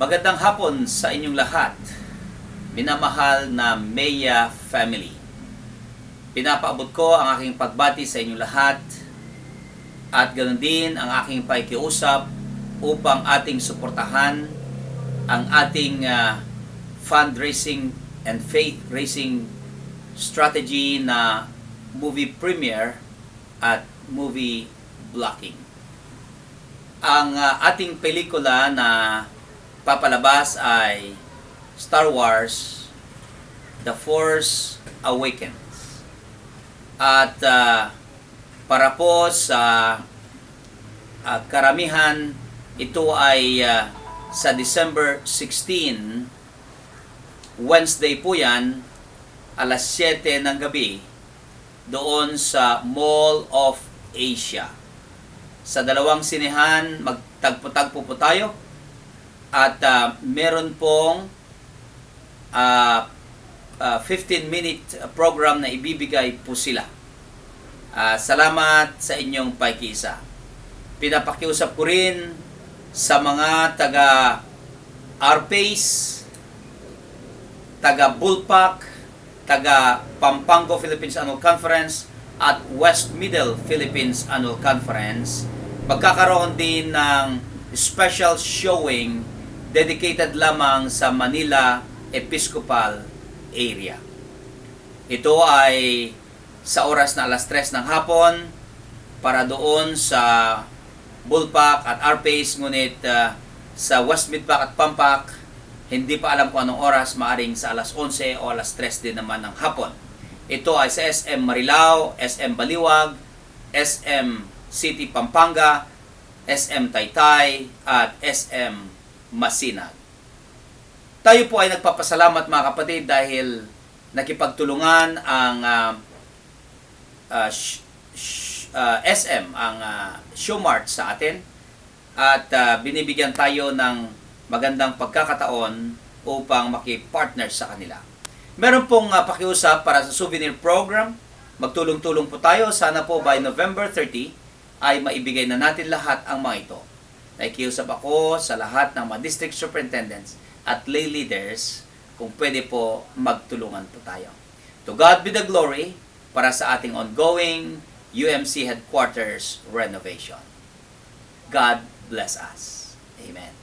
Magandang hapon sa inyong lahat, minamahal na Maya family. Pinapaabot ko ang aking pagbati sa inyong lahat at ganoon din ang aking pakikiusap upang ating suportahan ang ating fundraising and faith-raising strategy na movie premiere at movie blocking. Ang ating pelikula na papalabas ay Star Wars The Force Awakens. At para po sa karamihan, ito ay sa December 16, Wednesday po yan, alas 7 ng gabi, doon sa Mall of Asia. Sa dalawang sinehan, magtagpo-tagpo po tayo. At meron pong 15-minute program na ibibigay po sila. Salamat sa inyong pakikiisa. Pinapakiusap ko rin sa mga taga RPace, taga Bulpak, taga Pampanga Philippines Annual Conference at West Middle Philippines Annual Conference. Magkakaroon din ng special showing dedicated lamang sa Manila Episcopal area. Ito ay sa oras na alas 3 ng hapon para doon sa Bulpak at RPace, ngunit sa West Midpak at Pampak, hindi pa alam kung anong oras, maaring sa alas 11 o alas 3 din naman ng hapon. Ito ay sa SM Marilao, SM Baliwag, SM City Pampanga, SM Taytay at SM Masinag. Tayo po ay nagpapasalamat mga kapatid dahil nakipagtulungan ang SM, ang Showmart sa atin at binibigyan tayo ng magandang pagkakataon upang makipartner sa kanila. Meron pong pakiusap para sa souvenir program. Magtulong-tulong po tayo. Sana po by November 30 ay maibigay na natin lahat ang mga ito. Nakikiusap ako sa lahat ng mga district superintendents at lay leaders kung pwede po magtulungan po tayo. To God be the glory para sa ating ongoing UMC headquarters renovation. God bless us. Amen.